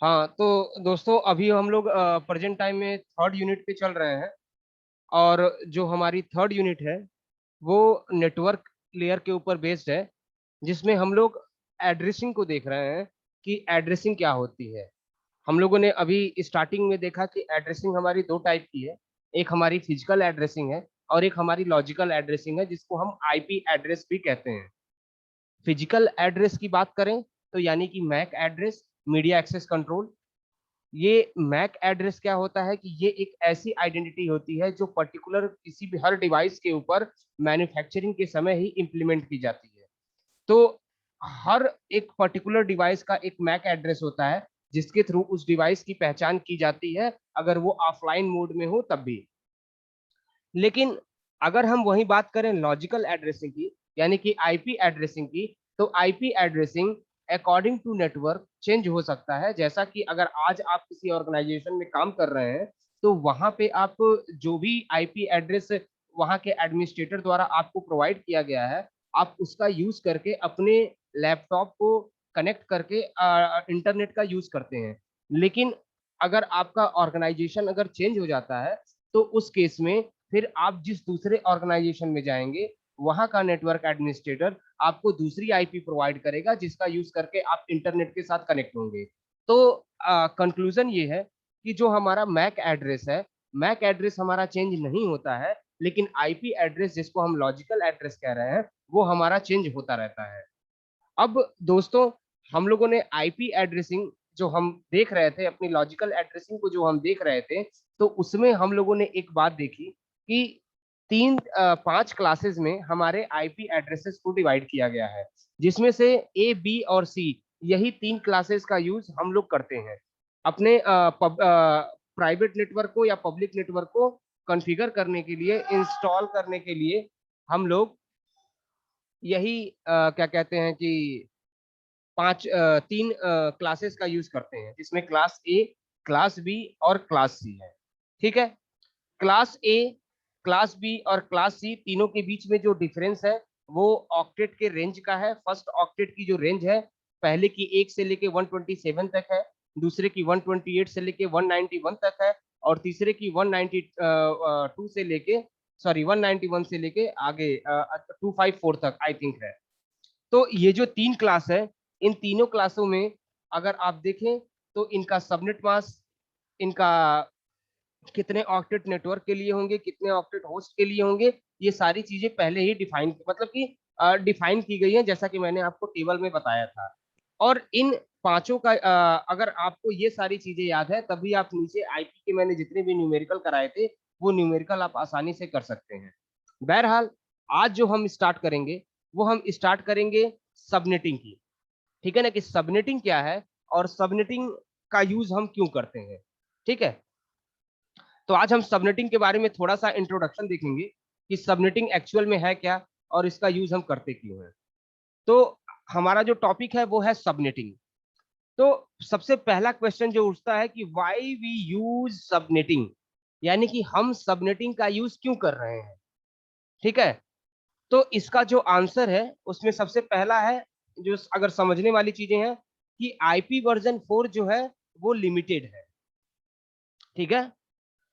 हाँ, तो दोस्तों अभी हम लोग प्रेजेंट टाइम में थर्ड यूनिट पे चल रहे हैं। और जो हमारी थर्ड यूनिट है वो नेटवर्क लेयर के ऊपर बेस्ड है, जिसमें हम लोग एड्रेसिंग को देख रहे हैं कि एड्रेसिंग क्या होती है। हम लोगों ने अभी स्टार्टिंग में देखा कि एड्रेसिंग हमारी दो टाइप की है। एक हमारी फिजिकल एड्रेसिंग है और एक हमारी लॉजिकल एड्रेसिंग है, जिसको हम आईपी एड्रेस भी कहते हैं। फिजिकल एड्रेस की बात करें तो यानी कि MAC address, media access control. ये मैक एड्रेस क्या होता है कि ये एक ऐसी आइडेंटिटी होती है जो पर्टिकुलर किसी भी हर डिवाइस के ऊपर मैन्युफैक्चरिंग के समय ही इंप्लीमेंट की जाती है। तो हर एक पर्टिकुलर डिवाइस का एक मैक एड्रेस होता है, जिसके थ्रू उस डिवाइस की पहचान की जाती है, अगर वो ऑफलाइन मोड में हो तब भी। लेकिन अगर हम वही बात करें लॉजिकल एड्रेसिंग की, यानी कि आईपी एड्रेसिंग की, तो IP addressing according to network change हो सकता है। जैसा कि अगर आज आप किसी ऑर्गेनाइजेशन में काम कर रहे हैं, तो वहां पे आप जो भी आईपी एड्रेस वहां के एडमिनिस्ट्रेटर द्वारा आपको प्रोवाइड किया गया है, आप उसका यूज करके अपने लैपटॉप को कनेक्ट करके इंटरनेट का यूज करते हैं। लेकिन अगर आपका ऑर्गेनाइजेशन अगर चेंज हो जाता है, तो उस केस में फिर आप जिस दूसरे ऑर्गेनाइजेशन में जाएंगे, वहां का नेटवर्क एडमिनिस्ट्रेटर आपको दूसरी आईपी प्रोवाइड करेगा, जिसका यूज करके आप इंटरनेट के साथ कनेक्ट होंगे। तो कंक्लूजन ये है कि जो हमारा मैक एड्रेस है, मैक एड्रेस हमारा चेंज नहीं होता है, लेकिन आईपी एड्रेस जिसको हम लॉजिकल एड्रेस कह रहे हैं, वो हमारा चेंज होता रहता है। अब दोस्तों, हम लोगों ने आईपी एड्रेसिंग जो हम देख रहे थे, अपनी लॉजिकल एड्रेसिंग को जो हम देख रहे थे, तो उसमें हम लोगों ने एक बात देखी कि पांच क्लासेस में हमारे आईपी एड्रेसेस को डिवाइड किया गया है, जिसमें से ए, बी और सी, यही तीन क्लासेस का यूज हम लोग करते हैं अपने प्राइवेट नेटवर्क को या पब्लिक नेटवर्क को कॉन्फ़िगर करने के लिए, इंस्टॉल करने के लिए। हम लोग यही क्या कहते हैं कि तीन क्लासेस का यूज करते हैं, जिसमें क्लास ए, क्लास बी और क्लास सी है। ठीक है। क्लास ए, क्लास बी और क्लास सी तीनों के बीच में जो डिफरेंस है, वो ऑक्टेट के रेंज का है। फर्स्ट ऑक्टेट की जो रेंज है, पहले की 1 से लेके 127 तक है, दूसरे की 128 से लेके 191 तक है, और तीसरे की 192 से लेके, सॉरी 191 से लेके आगे 254 तक आई थिंक है। तो ये जो तीन क्लास है, इन तीनों क्लासों में अगर आप देखें, तो इनका सबनेट मास्क, इनका कितने ऑक्टेट नेटवर्क के लिए होंगे, कितने ऑक्टेट होस्ट के लिए होंगे, ये सारी चीजें पहले ही डिफाइन, मतलब कि डिफाइन की गई है, जैसा कि मैंने आपको टेबल में बताया था। और इन पांचों का अगर आपको ये सारी चीजें याद है, तभी आप नीचे आईपी के मैंने जितने भी न्यूमेरिकल कराए थे, वो न्यूमेरिकल आप आसानी से कर सकते हैं। बहरहाल, आज जो हम स्टार्ट करेंगे, वो हम स्टार्ट करेंगे सबनेटिंग की। ठीक है ना, कि सबनेटिंग क्या है और सबनेटिंग का यूज हम क्यों करते हैं। ठीक है। तो आज हम सबनेटिंग के बारे में थोड़ा सा इंट्रोडक्शन देखेंगे कि सबनेटिंग एक्चुअल में है क्या और इसका यूज हम करते क्यों हैं। तो हमारा जो टॉपिक है वो है सबनेटिंग। तो सबसे पहला क्वेश्चन जो उठता है कि व्हाई वी यूज सबनेटिंग, यानी कि हम सबनेटिंग का यूज क्यों कर रहे हैं। ठीक है। तो इसका जो आंसर है, उसमें सबसे पहला है, जो अगर समझने वाली चीजें हैं, कि आईपी वर्जन 4 जो है वो लिमिटेड है। ठीक है।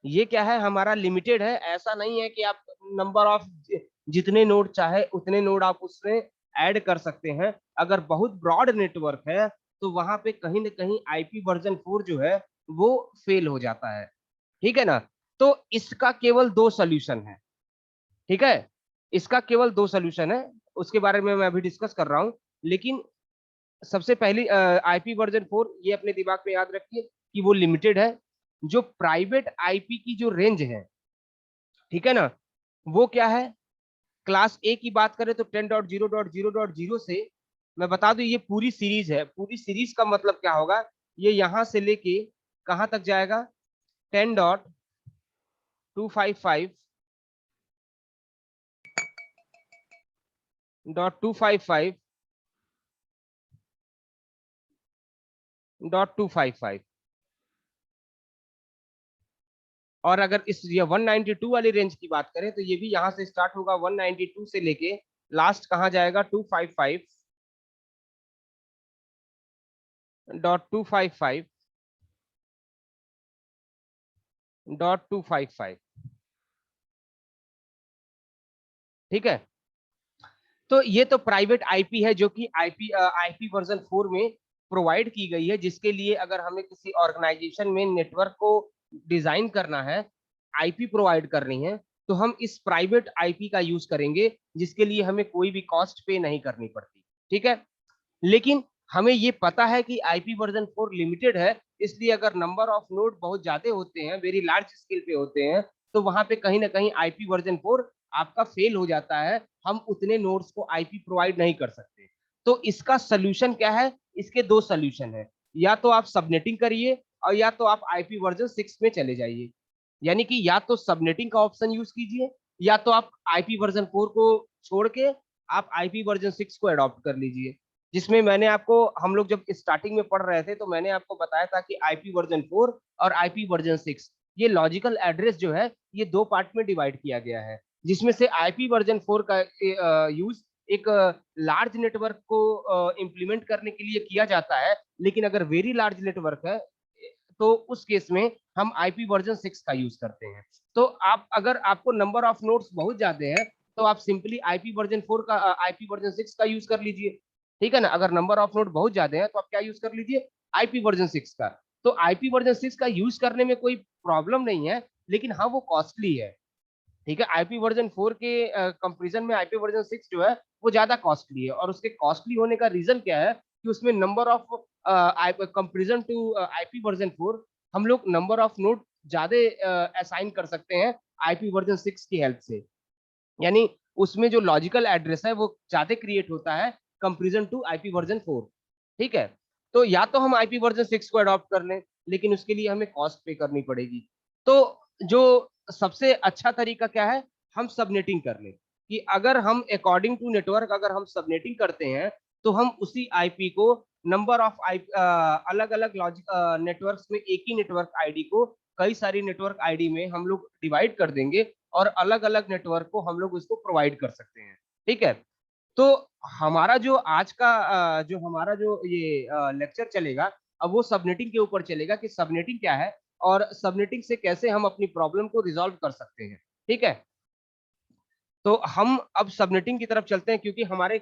ये क्या है, हमारा लिमिटेड है। ऐसा नहीं है कि आप नंबर ऑफ जितने नोड चाहे उतने नोड आप उसमें ऐड कर सकते हैं। अगर बहुत ब्रॉड नेटवर्क है, तो वहां पे कहीं ना कहीं आईपी वर्जन 4 जो है वो फेल हो जाता है। ठीक है ना। तो इसका केवल दो सोल्यूशन है। ठीक है। इसका केवल दो सोल्यूशन है, उसके बारे में मैं अभी डिस्कस कर रहा हूं। लेकिन सबसे पहली आईपी वर्जन 4, ये अपने दिमाग में याद रखिए कि वो लिमिटेड है। जो प्राइवेट आईपी की जो रेंज है, ठीक है ना, वो क्या है। क्लास ए की बात करें तो 10.0.0.0 से, मैं बता दूं ये पूरी सीरीज है। पूरी सीरीज का मतलब क्या होगा, ये यहां से लेके कहां तक जाएगा, 10.255.255.255। और अगर इस ये 192 वाली रेंज की बात करें, तो ये भी यहां से स्टार्ट होगा 192 से लेके लास्ट कहां जाएगा, 255.255। .255। ठीक है, तो ये तो प्राइवेट आईपी है जो कि आईपी वर्जन 4 में प्रोवाइड की गई है, जिसके लिए अगर हमें किसी ऑर्गेनाइजेशन में नेटवर्क को डिजाइन करना है, आईपी प्रोवाइड करनी है, तो हम इस प्राइवेट आईपी का यूज करेंगे, जिसके लिए हमें कोई भी कॉस्ट पे नहीं करनी पड़ती। ठीक है, लेकिन हमें ये पता है कि आईपी वर्जन 4 लिमिटेड है, इसलिए अगर नंबर ऑफ नोड बहुत ज्यादा होते हैं, वेरी लार्ज स्केल पे होते हैं, तो वहां पे कहीं ना कहीं आईपी वर्जन 4 आपका फेल हो जाता है, हम उतने नोड्स को आईपी प्रोवाइड नहीं कर सकते। तो इसका सोल्यूशन क्या है? इसके दो सोल्यूशन है, या तो आप सबनेटिंग करिए और या तो आप आईपी वर्जन 6 में चले जाइए। यानी कि या तो सबनेटिंग का ऑप्शन यूज कीजिए, या तो आप आईपी वर्जन 4 को छोड़ के आप आईपी वर्जन 6 को अडॉप्ट कर लीजिए। जिसमें मैंने आपको, हम लोग जब स्टार्टिंग में पढ़ रहे थे तो मैंने आपको बताया था कि आईपी वर्जन 4 और आईपी वर्जन 6, ये लॉजिकल एड्रेस जो है ये दो पार्ट में डिवाइड किया गया है, जिसमें से आईपी वर्जन 4 का यूज एक लार्ज नेटवर्क को इम्प्लीमेंट करने के लिए किया जाता है, लेकिन अगर वेरी लार्ज नेटवर्क है तो उस केस में हम आईपी वर्जन 6 का यूज करते हैं। तो आप, अगर आपको नंबर ऑफ नोड्स बहुत ज्यादा है, तो आप सिंपली आईपी वर्जन 4 का, आईपी वर्जन 6 का यूज कर लीजिए। ठीक है ना, अगर नंबर ऑफ नोड बहुत ज्यादा है तो आप क्या यूज कर लीजिए? आईपी वर्जन 6 का। तो आईपी वर्जन 6 का यूज करने में कोई प्रॉब्लम नहीं है, लेकिन हाँ वो कॉस्टली है। ठीक है, आईपी वर्जन 4 के कंपैरिजन में आईपी वर्जन 6 जो है वो ज्यादा कॉस्टली है, और उसके कॉस्टली होने का रीजन क्या है कि उसमें number of, comparison to IP version 4, हम लोग नंबर ऑफ नोड ज्यादा असाइन कर सकते हैं आईपी वर्जन 6 की हेल्प से। यानी उसमें जो लॉजिकल एड्रेस है वो ज्यादा क्रिएट होता है कंपैरिजन टू आईपी वर्जन 4। ठीक है, तो या तो हम आईपी वर्जन 6 को अडॉप्ट कर लें, लेकिन उसके लिए हमें कॉस्ट पे करनी पड़ेगी। तो जो सबसे अच्छा तरीका क्या है, हम सबनेटिंग कर लें, कि अगर हम अकॉर्डिंग टू नेटवर्क अगर हम सबनेटिंग करते हैं, तो हम उसी आईपी को नंबर ऑफ आई अलग अलग लॉजिक नेटवर्क्स में, एक ही नेटवर्क आईडी को कई सारी नेटवर्क आईडी में हम लोग डिवाइड कर देंगे, और अलग अलग नेटवर्क को हम लोग उसको प्रोवाइड कर सकते हैं। ठीक है, तो हमारा जो आज का जो हमारा जो ये लेक्चर चलेगा, अब वो सबनेटिंग के ऊपर चलेगा कि सबनेटिंग क्या है और सबनेटिंग से कैसे हम अपनी प्रॉब्लम को रिजॉल्व कर सकते हैं। ठीक है, तो हम अब सबनेटिंग की तरफ चलते हैं, क्योंकि हमारे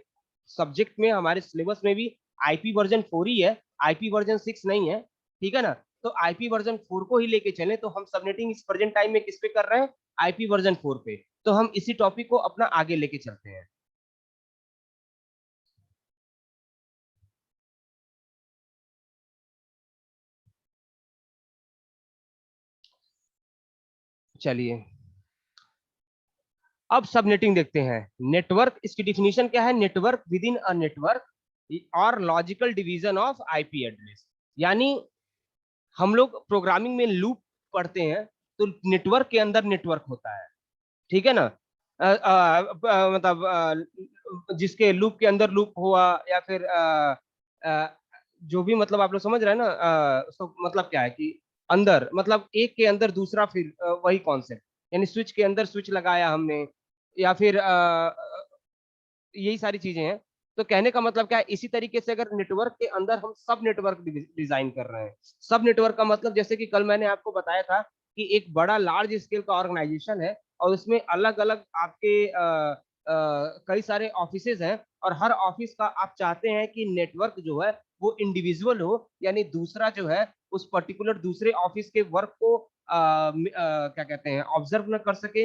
सब्जेक्ट में, हमारे सिलेबस में भी आईपी वर्जन 4 ही है, आईपी वर्जन 6 नहीं है। ठीक है ना, तो आईपी वर्जन 4 को ही लेके चले, तो हम सबनेटिंग इस प्रेजेंट टाइम में किस पे कर रहे हैं? आईपी वर्जन 4 पे। तो हम इसी टॉपिक को अपना आगे लेके चलते हैं। चलिए, अब सबनेटिंग देखते हैं। नेटवर्क, इसकी डिफिनीशन क्या है? Network within a network और logical division of IP address. यानी हम लोग प्रोग्रामिंग में लूप पढ़ते हैं, तो नेटवर्क के अंदर नेटवर्क होता है। ठीक है ना, मतलब जिसके लूप के अंदर लूप हुआ, या फिर अ, जो भी, मतलब आप लोग समझ रहे हैं ना, उसको मतलब क्या है कि अंदर, मतलब एक के अंदर दूसरा, फिर वही कॉन्सेप्ट। यानी स्विच के अंदर स्विच लगाया हमने, या फिर यही सारी चीजें हैं। तो कहने का मतलब क्या है, इसी तरीके से अगर नेटवर्क के अंदर हम सब नेटवर्क डिजाइन कर रहे हैं। सब नेटवर्क का मतलब, जैसे कि कल मैंने आपको बताया था कि एक बड़ा लार्ज स्केल का ऑर्गेनाइजेशन है, और उसमें अलग अलग आपके कई सारे ऑफिसेज हैं, और हर ऑफिस का आप चाहते हैं कि नेटवर्क जो है वो इंडिविजुअल हो, यानी दूसरा जो है उस पर्टिकुलर दूसरे ऑफिस के वर्क को क्या कहते हैं, ऑब्जर्व न कर सके,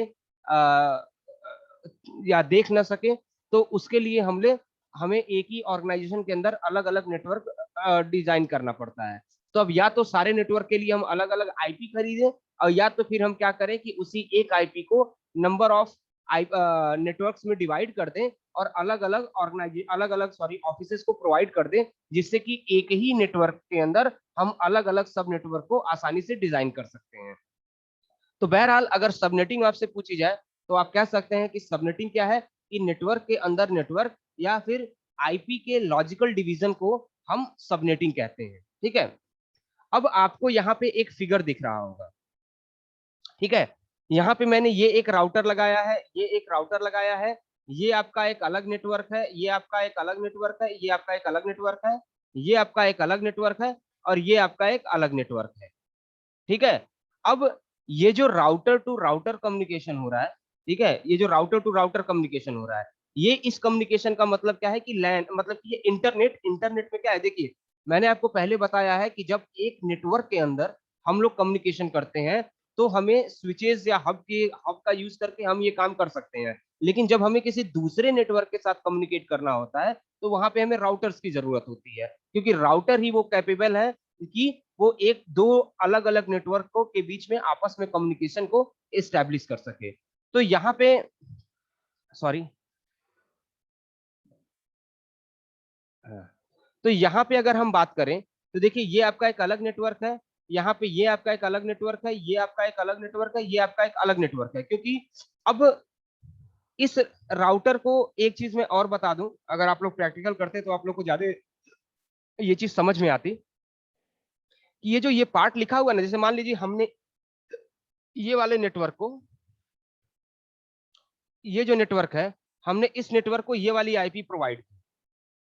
या देख ना सके। तो उसके लिए हमें एक ही ऑर्गेनाइजेशन के अंदर अलग अलग नेटवर्क डिजाइन करना पड़ता है। तो अब या तो सारे नेटवर्क के लिए हम अलग अलग आईपी खरीदें, और या तो फिर हम क्या करें कि उसी एक आईपी को नंबर ऑफ आई नेटवर्क्स में डिवाइड कर दें, और अलग अलग सॉरी ऑफिसेस को प्रोवाइड कर दें, जिससे कि एक ही नेटवर्क के अंदर हम अलग अलग सब नेटवर्क को आसानी से डिजाइन कर सकते हैं। तो बहरहाल अगर सबनेटिंग आपसे पूछी जाए, तो आप कह सकते हैं कि सबनेटिंग क्या है, कि नेटवर्क के अंदर नेटवर्क, या फिर आईपी के लॉजिकल डिवीजन को हम सबनेटिंग कहते हैं। ठीक है, अब आपको यहाँ पे एक फिगर दिख रहा होगा। ठीक है, यहाँ पे मैंने ये एक राउटर लगाया है, ये एक राउटर लगाया है, ये आपका एक अलग नेटवर्क है, ये आपका एक अलग नेटवर्क है, ये आपका एक अलग नेटवर्क है, ये आपका एक अलग नेटवर्क है, और ये आपका एक अलग नेटवर्क है। ठीक है, अब ये जो राउटर टू राउटर कम्युनिकेशन हो रहा है, ठीक है, ये जो राउटर टू राउटर कम्युनिकेशन हो रहा है, ये इस कम्युनिकेशन का मतलब क्या है कि लैन मतलब कि ये इंटरनेट, इंटरनेट में क्या है, देखिए मैंने आपको पहले बताया है कि जब एक नेटवर्क के अंदर हम लोग कम्युनिकेशन करते हैं तो हमें स्विचेस या हब का यूज करके हम ये काम कर सकते हैं, लेकिन जब हमें किसी दूसरे नेटवर्क के साथ कम्युनिकेट करना होता है तो वहां पे हमें राउटर्स की जरूरत होती है, क्योंकि राउटर ही वो कैपेबल है कि वो एक दो अलग अलग नेटवर्कों के बीच में आपस में कम्युनिकेशन को एस्टेब्लिश कर सके। तो यहाँ पे सॉरी, तो यहाँ पे अगर हम बात करें तो देखिए ये आपका एक अलग नेटवर्क है, यहाँ पे ये आपका एक अलग नेटवर्क है, ये आपका एक अलग नेटवर्क है, ये आपका एक अलग नेटवर्क है, क्योंकि अब इस राउटर को एक चीज मैं और बता दूं, अगर आप लोग प्रैक्टिकल करते तो आप लोग को ज्यादा ये चीज समझ में आती कि ये जो ये पार्ट लिखा हुआ है ना, जैसे मान लीजिए हमने ये वाले नेटवर्क को, ये जो नेटवर्क है, हमने इस नेटवर्क को ये वाली आईपी प्रोवाइड की,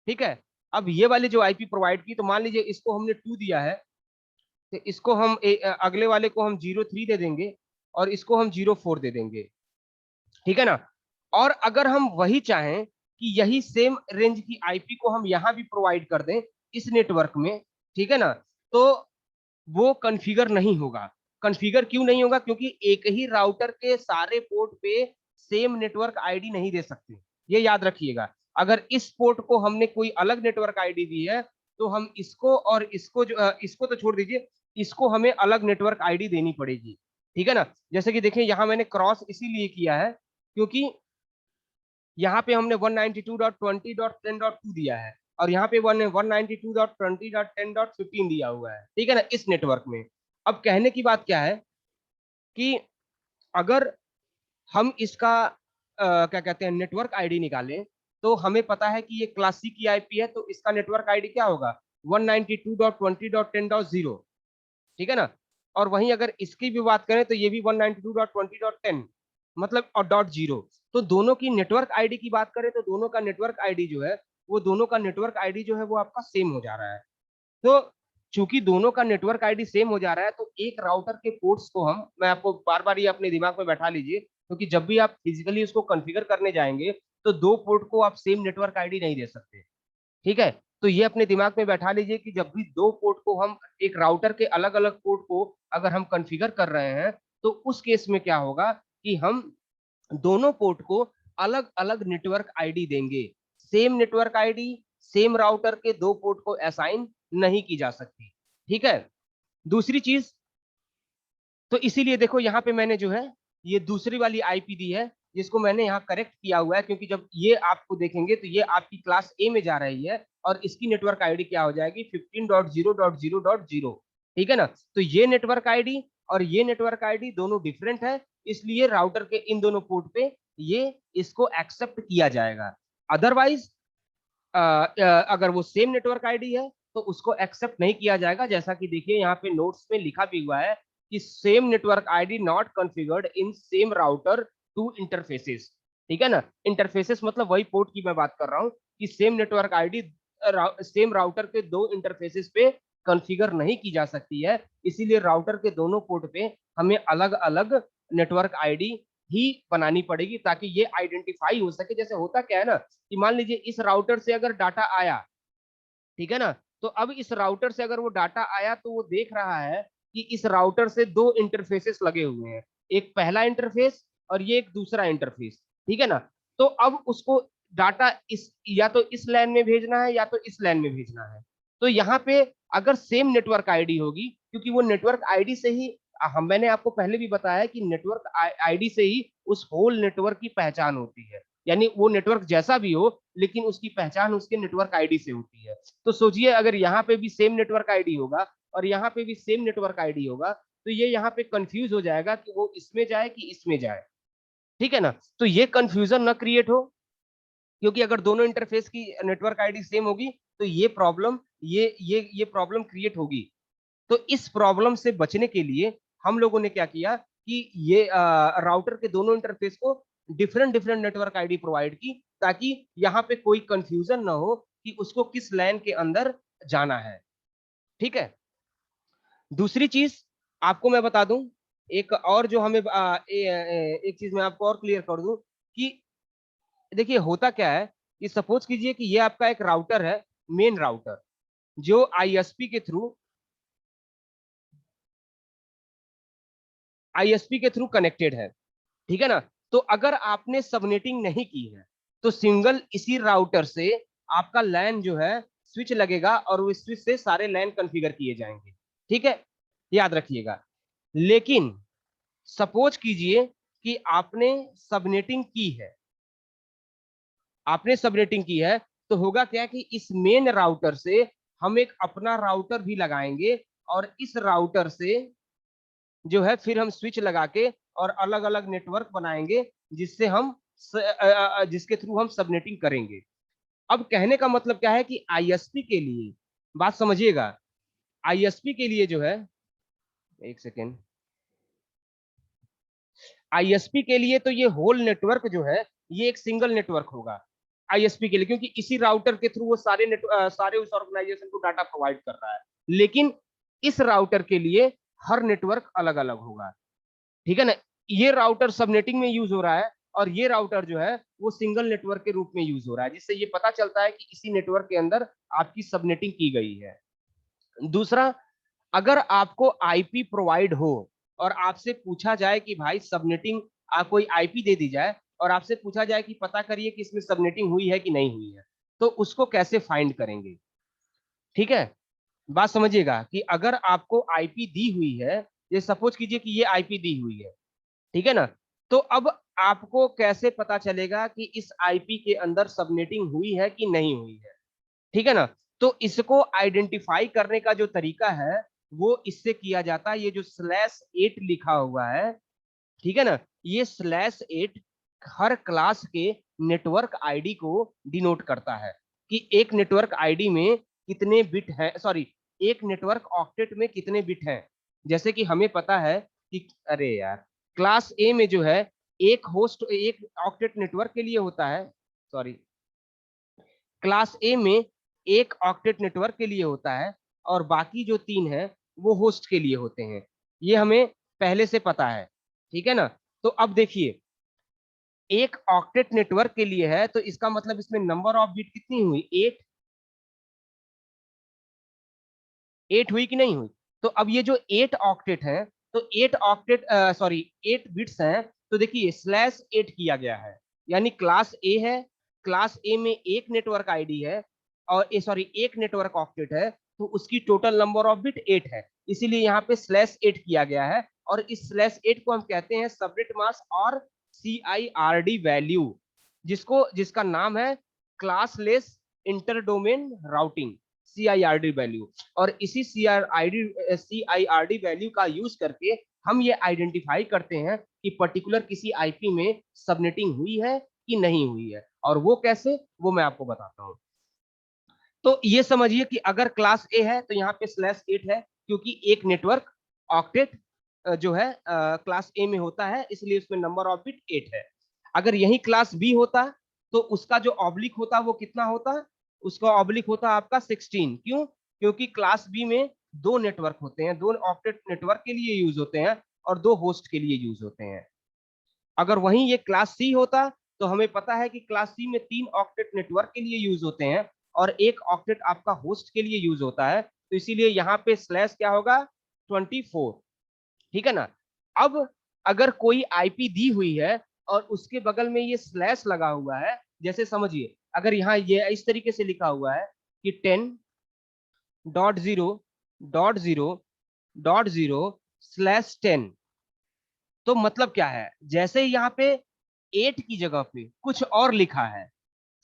ठीक है। अब ये वाली जो आईपी प्रोवाइड की, तो मान लीजिए इसको हमने 2 दिया है, तो इसको हम अगले वाले को हम 0.3 दे देंगे और इसको हम 0.4 दे देंगे, ठीक है ना। और अगर हम वही चाहें कि यही सेम रेंज की आईपी को हम यहां भी प्रोवाइड कर दें इस नेटवर्क में, ठीक है ना, तो वो कॉन्फ़िगर नहीं होगा। कॉन्फ़िगर क्यों नहीं होगा? क्योंकि एक ही राउटर के सारे पोर्ट पे सेम नेटवर्क आईडी नहीं दे सकते, ये याद रखिएगा। अगर इस पोर्ट को हमने कोई अलग नेटवर्क आईडी दी है तो हम इसको और इसको इसको तो छोड़ दीजिए, इसको हमें अलग नेटवर्क आईडी देनी पड़ेगी, ठीक है ना। जैसे कि देखिए यहाँ मैंने क्रॉस इसीलिए किया है क्योंकि यहाँ पे हमने 192.20.10.2 दिया है और यहाँ पे 192.20.10.15 दिया हुआ है, ठीक है ना, इस नेटवर्क में। अब कहने की बात क्या है कि अगर हम इसका क्या कहते हैं नेटवर्क आईडी निकालें तो हमें पता है कि ये क्लास सी की आईपी है, तो इसका नेटवर्क आईडी क्या होगा? 192.20.10.0, ठीक है ना। और वहीं अगर इसकी भी बात करें तो ये भी 192.20.10 मतलब और डॉट जीरो। तो दोनों की नेटवर्क आईडी की बात करें तो दोनों का नेटवर्क आईडी जो है, वो दोनों का नेटवर्क आईडी जो है वो आपका सेम हो जा रहा है। तो चूंकि दोनों का नेटवर्क आईडी सेम हो जा रहा है तो एक राउटर के पोर्ट्स को हम, मैं आपको बार बार ये अपने दिमाग में बैठा लीजिए, क्योंकि जब भी आप फिजिकली उसको कॉन्फ़िगर करने जाएंगे तो दो पोर्ट को आप सेम नेटवर्क आईडी नहीं दे सकते, ठीक है। तो ये अपने दिमाग में बैठा लीजिए कि जब भी दो पोर्ट को हम, एक राउटर के अलग अलग पोर्ट को अगर हम कॉन्फ़िगर कर रहे हैं तो उस केस में क्या होगा कि हम दोनों पोर्ट को अलग अलग नेटवर्क आईडी देंगे। Same network ID same router के दो पोर्ट को असाइन नहीं की जा सकती, ठीक है। दूसरी चीज, तो इसीलिए देखो यहाँ पे मैंने जो है ये दूसरी वाली आईपी दी है जिसको मैंने यहाँ करेक्ट किया हुआ है, क्योंकि जब ये आपको देखेंगे तो ये आपकी क्लास ए में जा रही है और इसकी नेटवर्क आईडी क्या हो जाएगी? 15.0.0.0, ठीक है ना। तो ये नेटवर्क आईडी और ये नेटवर्क आईडी दोनों डिफरेंट है, इसलिए राउटर के इन दोनों पोर्ट पे ये इसको एक्सेप्ट किया जाएगा। अदरवाइज अगर वो सेम नेटवर्क आईडी है तो उसको एक्सेप्ट नहीं किया जाएगा। जैसा कि देखिए यहाँ पे नोट्स में लिखा भी हुआ है कि same network ID not configured in same router two interfaces, ठीक है ना। इंटरफेसेस मतलब वही पोर्ट की मैं बात कर रहा हूँ कि same network ID same router के दो इंटरफेसेस पे कॉन्फ़िगर नहीं की जा सकती है, इसीलिए राउटर के दोनों पोर्ट पे हमें अलग अलग नेटवर्क आईडी ही बनानी पड़ेगी ताकि ये आइडेंटिफाई हो सके। जैसे होता क्या है ना कि मान लीजिए इस राउटर से अगर डाटा आया, ठीक है ना, तो अब इस राउटर से अगर वो डाटा आया तो वो देख रहा है कि इस राउटर से दो इंटरफेसेस लगे हुए हैं, एक पहला इंटरफेस और ये एक दूसरा इंटरफेस, ठीक है ना। तो अब उसको डाटा इस या तो इस लाइन में भेजना है या तो इस लाइन में भेजना है। तो यहाँ पे अगर सेम नेटवर्क आईडी होगी, क्योंकि वो नेटवर्क आईडी से ही, हम मैंने आपको पहले भी बताया कि नेटवर्क आईडी से ही उस होल नेटवर्क की पहचान होती है, यानी वो नेटवर्क जैसा भी हो लेकिन उसकी पहचान उसके नेटवर्क आईडी से होती है। तो सोचिए अगर यहाँ पे भी सेम नेटवर्क आईडी होगा और यहाँ पे भी सेम नेटवर्क आईडी होगा तो ये यहाँ पे कंफ्यूज हो जाएगा कि वो इसमें जाए कि इसमें जाए, ठीक है ना। तो ये कंफ्यूजन ना क्रिएट हो, क्योंकि अगर दोनों इंटरफेस की नेटवर्क आईडी सेम होगी तो ये प्रॉब्लम, ये प्रॉब्लम क्रिएट होगी। तो इस प्रॉब्लम से बचने के लिए हम लोगों ने क्या किया कि ये राउटर के दोनों इंटरफेस को different different network ID provide की ताकि यहाँ पे कोई कंफ्यूजन ना हो कि उसको किस लैन के अंदर जाना है, ठीक है। दूसरी चीज आपको मैं बता दूं एक और जो हमें एक चीज मैं आपको और क्लियर कर दूं कि देखिए होता क्या है कि सपोज कीजिए कि ये आपका एक राउटर है, मेन राउटर, जो आईएसपी के थ्रू कनेक्टेड है, ठीक है ना। तो अगर आपने सबनेटिंग नहीं की है तो सिंगल इसी राउटर से आपका लैन जो है स्विच लगेगा और वो स्विच से सारे लैन कॉन्फ़िगर किए जाएंगे, ठीक है, याद रखिएगा। लेकिन सपोज कीजिए कि आपने सबनेटिंग की है, तो होगा क्या कि इस मेन राउटर से हम एक अपना राउटर भी लगाएंगे और इस राउटर से जो है फिर हम स्विच लगा के और अलग अलग नेटवर्क बनाएंगे जिससे हम जिसके थ्रू हम सबनेटिंग करेंगे। अब कहने का मतलब क्या है कि आईएसपी के लिए, बात समझिएगा, आईएसपी के लिए जो है, एक सेकेंड, आईएसपी के लिए तो ये होल नेटवर्क जो है ये एक सिंगल नेटवर्क होगा आईएसपी के लिए, क्योंकि इसी राउटर के थ्रू वो सारे उस ऑर्गेनाइजेशन को डाटा प्रोवाइड कर रहा है। लेकिन इस राउटर के लिए हर नेटवर्क अलग अलग होगा, ठीक है ना। ये राउटर सबनेटिंग में यूज हो रहा है और ये राउटर जो है वो सिंगल नेटवर्क के रूप में यूज हो रहा है, जिससे ये पता चलता है कि इसी नेटवर्क के अंदर आपकी सबनेटिंग की गई है। दूसरा, अगर आपको आईपी प्रोवाइड हो और आपसे पूछा जाए कि भाई सबनेटिंग, कोई आईपी दे दी जाए और आपसे पूछा जाए कि पता करिए कि इसमें सबनेटिंग हुई है कि नहीं हुई है, तो उसको कैसे फाइंड करेंगे, ठीक है। बात समझिएगा कि अगर आपको आईपी दी हुई है, ये सपोज कीजिए कि ये आईपी दी हुई है, ठीक है ना। तो अब आपको कैसे पता चलेगा कि इस आईपी के अंदर सबनेटिंग हुई है कि नहीं हुई है, ठीक है ना। तो इसको आइडेंटिफाई करने का जो तरीका है वो इससे किया जाता है, ये जो /8 लिखा हुआ है, ठीक है ना, ये /8 हर क्लास के नेटवर्क आईडी को डिनोट करता है कि एक नेटवर्क आईडी में कितने बिट हैं, सॉरी, एक नेटवर्क ऑक्टेट में कितने बिट हैं। जैसे कि हमें पता है कि, अरे यार, क्लास ए में जो है एक ऑक्टेट नेटवर्क के लिए होता है, सॉरी, क्लास ए में एक ऑक्टेट नेटवर्क के लिए होता है और बाकी जो 3 है वो होस्ट के लिए होते हैं। ये हमें पहले से पता है, ठीक है ना। तो अब देखिए, एक ऑक्टेट नेटवर्क के लिए है तो इसका मतलब इसमें नंबर ऑफ बिट कितनी हुई, 8 हुई कि नहीं हुई। तो अब ये जो 8 ऑक्टेट है, तो 8 ऑक्टेट, सॉरी, 8 बिट्स हैं, तो देखिए /8 किया गया है, यानी क्लास ए है, क्लास ए में एक नेटवर्क आईडी है और सॉरी एक नेटवर्क ऑक्टेट है, तो उसकी टोटल नंबर ऑफ बिट 8 है, इसीलिए यहाँ पे /8 किया गया है। और इस /8 को हम कहते हैं सबनेट मास्क और CIRD वैल्यू, जिसका नाम है classless interdomain routing, CIRD value. और इसी CIRD वैल्यू का यूज करके हम ये आइडेंटिफाई करते हैं कि पर्टिकुलर किसी आईपी में सबनेटिंग हुई है कि नहीं हुई है, और वो कैसे, वो मैं आपको बताता हूँ। तो ये समझिए कि अगर क्लास ए है तो यहाँ पे /8 है, क्योंकि एक नेटवर्क ऑक्टेट जो है क्लास ए में होता है, इसलिए उसमें नंबर ऑफ बिट 8 है। अगर यही क्लास बी होता तो उसका जो ऑब्लिक होता वो कितना होता, उसका ऑब्लिक होता आपका 16। क्यों? क्योंकि क्लास बी में दो नेटवर्क होते हैं, दो ऑक्टेट नेटवर्क के लिए यूज होते हैं और दो होस्ट के लिए यूज होते हैं। अगर वहीं ये क्लास सी होता तो हमें पता है कि क्लास सी में 3 ऑक्टेट नेटवर्क के लिए यूज होते हैं और एक ऑक्टेट आपका होस्ट के लिए यूज होता है, तो इसीलिए यहाँ पे स्लैश क्या होगा, 24, ठीक है ना। अब अगर कोई आईपी दी हुई है और उसके बगल में ये स्लैश लगा हुआ है, जैसे समझिए अगर यहाँ ये इस तरीके से लिखा हुआ है कि 10.0.0.0/10, तो मतलब क्या है, जैसे ही यहाँ पे 8 की जगह पे कुछ और लिखा है,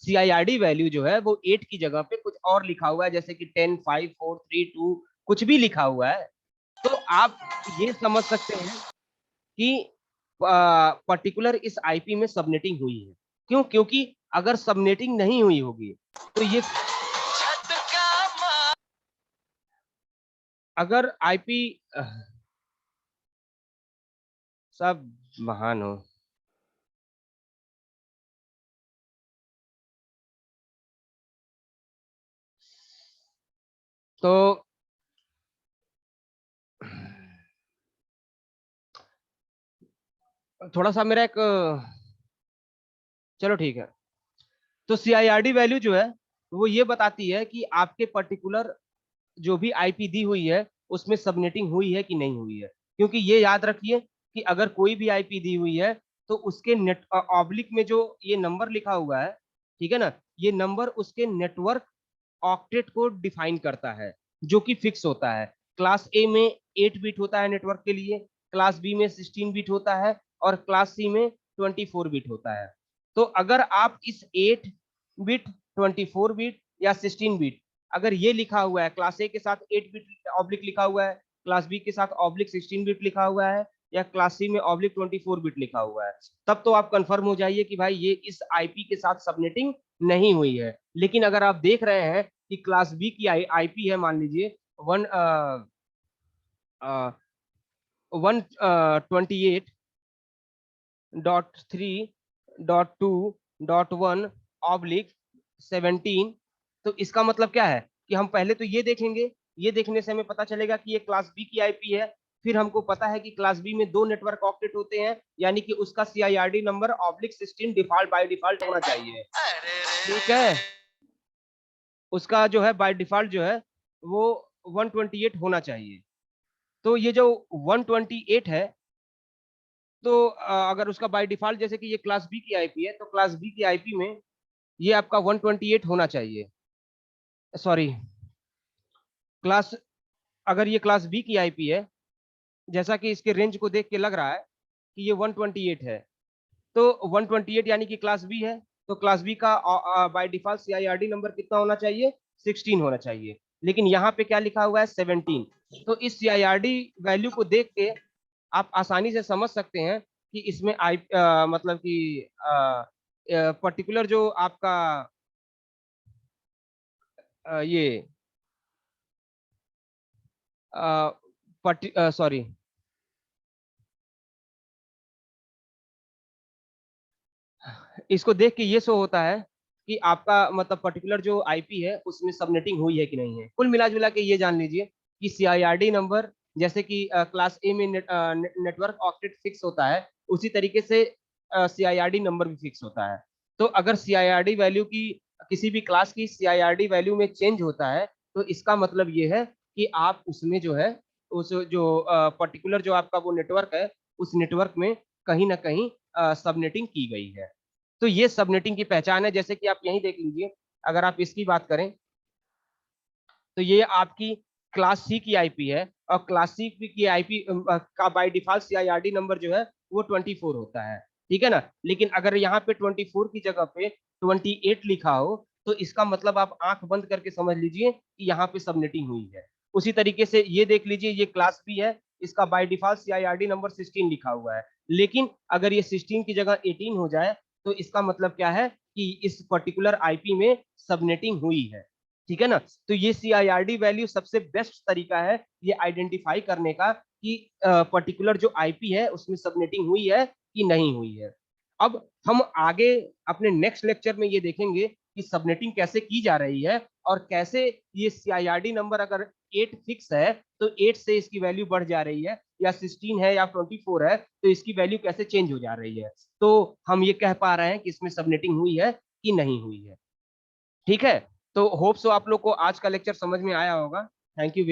CIRD वैल्यू जो है वो 8 की जगह पे कुछ और लिखा हुआ है, जैसे कि 10, 5, 4, 3, 2 कुछ भी लिखा हुआ है, तो आप ये समझ सकते हैं कि पर्टिकुलर इस आईपी में सबनेटिंग हुई है। क्यों? क्योंकि अगर सबनेटिंग नहीं हुई होगी तो ये, अगर आईपी, सब महान हो, तो थोड़ा सा मेरा एक चलो ठीक है। तो CIRD वैल्यू जो है वो ये बताती है कि आपके पर्टिकुलर जो भी आईपी दी हुई है उसमें सबनेटिंग हुई है कि नहीं हुई है। क्योंकि ये याद रखिए कि अगर कोई भी आईपी दी हुई है तो उसके नेट ऑब्लिक में जो ये नंबर लिखा हुआ है, ठीक है ना, ये नंबर उसके नेटवर्क ऑक्टेट को डिफाइन करता है, जो कि फिक्स होता है। क्लास ए में 8 बिट होता है नेटवर्क के लिए, क्लास बी में 16 बिट होता है और क्लास सी में 24 बिट होता है। तो अगर आप इस 8 बिट, 24 बिट या 16 बिट, अगर ये लिखा हुआ है क्लास ए के साथ 8 बिट ऑब्लिक लिखा हुआ है, क्लास बी के साथ ऑब्लिक 16 बिट लिखा हुआ है, या क्लास सी में ऑब्लिक 24 बिट लिखा हुआ है, तब तो आप कंफर्म हो जाइए कि भाई ये इस आईपी के साथ सबनेटिंग नहीं हुई है। लेकिन अगर आप देख रहे हैं कि क्लास बी की आईपी है, मान लीजिए 128.3.2.1/17, तो इसका मतलब क्या है कि हम पहले तो ये देखेंगे, ये देखने से हमें पता चलेगा कि ये क्लास बी की आईपी है। फिर हमको पता है कि क्लास बी में 2 नेटवर्क ऑक्टेट होते हैं, यानी कि उसका CIRD number /16 default by default होना चाहिए। ठीक है, उसका जो है बाय डिफॉल्ट जो है वो 128 होना चाहिए। तो ये जो 128 है, तो अगर उसका बाय डिफॉल्ट, जैसे कि ये क्लास बी की आईपी है, तो क्लास बी की आईपी में ये आपका 128 होना चाहिए। सॉरी, क्लास अगर ये क्लास बी की आईपी है, जैसा कि इसके रेंज को देख के लग रहा है कि ये 128 है, तो 128 यानी कि क्लास बी है, तो क्लास बी का बाय डिफॉल्ट CIRD नंबर कितना होना चाहिए? 16 होना चाहिए। लेकिन यहाँ पे क्या लिखा हुआ है? 17। तो इस CIRD वैल्यू को देख के आप आसानी से समझ सकते हैं कि इसमें मतलब कि पर्टिकुलर जो आपका ये सॉरी, इसको देख के ये शो होता है कि आपका मतलब पर्टिकुलर जो आईपी है उसमें सबनेटिंग हुई है कि नहीं है। कुल मिला जुला के ये जान लीजिए कि CIRD नंबर, जैसे कि क्लास ए में नेटवर्क ऑक्टेट फिक्स होता है, उसी तरीके से CIRD नंबर भी फिक्स होता है। तो अगर CIRD वैल्यू की, किसी भी क्लास की CIRD वैल्यू में चेंज होता है, तो इसका मतलब ये है कि आप उसमें जो है, उस जो पर्टिकुलर जो आपका वो नेटवर्क है, उस नेटवर्क में कहीं ना कहीं सबनेटिंग की गई है। तो ये सबनेटिंग की पहचान है। जैसे कि आप यहीं देख लीजिए, अगर आप इसकी बात करें तो ये आपकी क्लास सी की आईपी है, और क्लास सी की आईपी का बाय डिफॉल्ट CIRD नंबर जो है वो 24 होता है। ठीक है ना। लेकिन अगर यहाँ पे 24 की जगह पे 28 लिखा हो, तो इसका मतलब आप आंख बंद करके समझ लीजिए कि यहाँ पे सबनेटिंग हुई है। उसी तरीके से ये देख लीजिए, ये क्लास बी है, इसका बाय डिफॉल्ट CIRD नंबर 16 लिखा हुआ है। लेकिन अगर ये 16 की जगह 18 हो जाए, तो इसका मतलब क्या है कि इस पर्टिकुलर आईपी में सबनेटिंग हुई है। ठीक है ना। तो ये CIRD वैल्यू सबसे बेस्ट तरीका है ये आइडेंटिफाई करने का कि पर्टिकुलर जो आईपी है उसमें सबनेटिंग हुई है कि नहीं हुई है। अब हम आगे अपने नेक्स्ट लेक्चर में ये देखेंगे कि सबनेटिंग कैसे की जा रही है, और कैसे ये CIRD नंबर अगर 8 फिक्स है तो 8 से इसकी वैल्यू बढ़ जा रही है, या 16 है या 24 है तो इसकी वैल्यू कैसे चेंज हो जा रही है। तो हम ये कह पा रहे हैं कि इसमें सबनेटिंग हुई है कि नहीं हुई है। ठीक है। तो होप सो आप लोग को आज का लेक्चर समझ में आया होगा। Thank you.